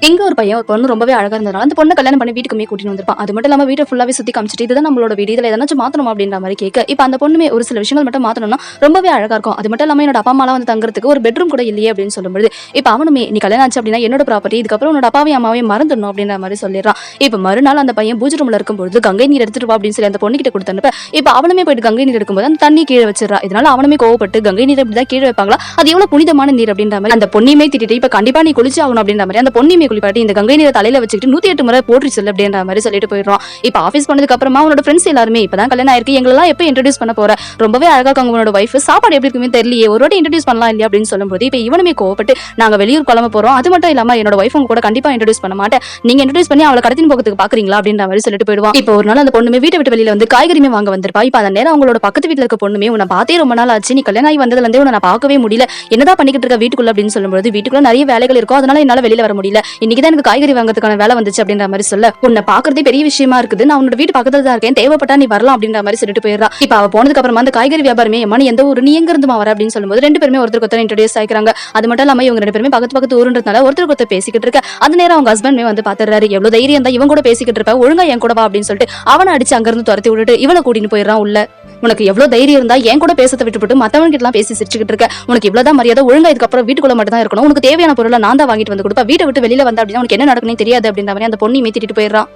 இங்க ஒரு பையன் ஒரு பொண்ணு ரொம்பவே அழகா இருந்ததுனால அந்த பொண்ணை கல்யாணம் பண்ணி வீட்டுக்குமே கூட்டிட்டு வந்திருப்பான். அது மட்டும் இல்லாம வீட்டை ஃபுல்லாவே சுத்தி காமிச்சிட்டு இதுதான் நம்மளோட வீடு, இதுல எதனாச்சும் மாத்தணும் அப்படின்ற மாதிரி கேட்க இப்ப அந்த பொண்ணுமே ஒரு சில விஷயங்கள் மட்டும் மாத்தணும்னா ரொம்பவே அழகா இருக்கும். அது மட்டும் இல்லாம என்னோட அப்பா அம்மாலாம் வந்து தங்குறதுக்கு ஒரு பெட்ரூம் கூட இல்லையே அப்படின்னு சொல்லும்போது இப்ப அவனுமே நீ கல்யாணம் ஆச்சு அப்படின்னா என்னோட ப்ராப்பர்ட்டி, இதுக்கப்புறம் உன்னோட அப்பாவையும் அம்மாவையும் மறந்துடணும் அப்படின்ற மாதிரி சொல்லிடுறான். இப்ப மறுநாள் அந்த பையன் பூஜை ரூம்ல இருக்கும்போது கங்கை நீர் எடுத்துட்டு வா அப்படின்னு சொல்லி அந்த பொண்ணு கிட்ட கொடுத்தனுப்ப இப்ப அவனுமே போயிட்டு கங்கை நீர் எடுக்கும்போது அந்த தண்ணி கீழே வச்சிடறா. இதனால அவனுமே கோவப்பட்டு கங்கை நீர் இப்படிதான் கீழே வைப்பாங்களா, அது எவ்வளவு புனிதமான நீர் அப்படின்ற மாதிரி அந்த பொண்ணையுமே திட்டிட்டு இப்ப கண்டிப்பா நீ குளிச்சு ஆகணும் அப்படின்ற மாதிரி அந்த பொண்ணையுமே குளிப்பாட்டி இந்த கங்கை நீரை தலையில வச்சுக்கிட்டு 108 முறை போற்றி சொல்லு அப்படின்ற மாதிரி சொல்லிட்டு போயிடுறான். இப்ப ஆபீஸ் பண்ணதுக்கு அப்புறமா அவனோட ஃப்ரெண்ட்ஸ் எல்லாருமே இப்பதான் கல்யாணம் ஆயிருக்கு, எங்களெல்லாம் எப்ப இன்ட்ரோடியூஸ் பண்ண போற, ரொம்பவே அழகா இருக்காங்க உன்னோட வைஃப், சாப்பாடு எப்படி இருக்குமே தெரியலையே, ஒரு வாட்டி இன்ட்ரோடியூஸ் பண்ணலாம் இல்லையா அப்படின்னு சொல்லும்போது இப்ப இவனுமே கோவப்பட்டு நாங்க வெளியூர் கிளம்ப போறோம், அது மட்டும் இல்லாம என்னோட வைஃப் உங்க கூட கண்டிப்பா இன்ட்ரோடியூஸ் பண்ண மாட்டேன், நீங்க இன்ட்ரோடியூஸ் பண்ணி அவளை கடத்தின் போகிறதுக்கு பாக்குறீங்களா அப்படின்ற மாதிரி சொல்லிட்டு போயிடுவான். இப்போ ஒரு நாள் அந்த பொண்ணுமே வீட்டை விட்டு வெளியில வந்து காய்கறிமே வாங்க வந்திருப்பா. இப்ப அந்த நேரம் அவங்களோட பக்கத்து வீட்டுல இருக்க பொண்ணுமே உன்னை பார்த்தே ரொம்ப நாள் ஆச்சு, நீ கல்யாணம் ஆகி வந்ததுல இருந்தே உன்னை பார்க்கவே முடியல, என்னதான் பண்ணிக்கிட்டு இருக்க வீட்டுக்குள்ள அப்படின்னு சொல்லும்போது வீட்டுக்குள்ள நிறைய வேலைகள் இருக்கும், அதனால என்னால வெளியில வர முடியல, இன்னைக்குதான் எனக்கு காய்கறி வாங்குறதுக்கான வேலை வந்துச்சு அப்படின்ற மாதிரி சொல்ல உன்னை பாக்குறதே பெரிய விஷயமா இருக்குது, நான் உன்னோட வீட்டு பக்கத்துல தான் இருக்கேன், தேவைப்பட்டா நீ வரலாம் அப்படின்ற மாதிரி சொல்லிட்டு போயிடுறா. இப்ப அவ போனதுக்கு அப்புறமா அந்த காய்கறி வியாபாரமே எம்மா நீ எந்த ஊரு, நீ எங்க இருந்து வர அப்படின்னு சொல்லும்போது ரெண்டு பேருமே ஒருத்தருக்கு ஒருத்தர் இன்ட்ரோடியூஸ் ஆயிக்கிறாங்க. அது மட்டும் இல்லாம இவங்க ரெண்டு பேருமே பக்கத்து பக்கத்து ஊருன்றதுனால ஒருத்தருக்கு ஒருத்தர் பேசிக்கிட்டு இருக்க. அந்த நேரம் அவங்க ஹஸ்பண்ட்மே வந்து பாத்துறாரு, எவ்வளவு தைரியம் தான் இவன் கூட பேசிக்கிட்டு இருப்ப, ஒழுங்கா என் கூட வா அப்படின்னு சொல்லிட்டு அவனை அடிச்சு அங்க இருந்து துரத்தி விட்டுட்டு இவனை கூட்டிட்டு போயிடறான் உள்ள. உனக்கு எவ்வளவு தைரியம் இருந்தா என் கூட பேசத்தை விட்டுவிட்டு மத்தவங்க கிட்ட எல்லாம் பேசி சிரிச்சுக்கிட்டு இருக்க, உனக்கு இவ்வளவுதான் மரியாதை, ஒழுங்கா இதுக்கப்புறம் வீட்டுக்குள்ள மட்டும் தான் இருக்கணும், உனக்கு தேவையான பொருளை நான் தான் வாங்கிட்டு வந்து கொடுப்பா, வீட்டை விட்டு வெளியில வந்தா அப்படின்னா உனக்கு என்ன நடக்குன்னு தெரியாது அப்படின்ற மாதிரி அந்த பொண்ணை மீத்திட்டு போயிடறான்.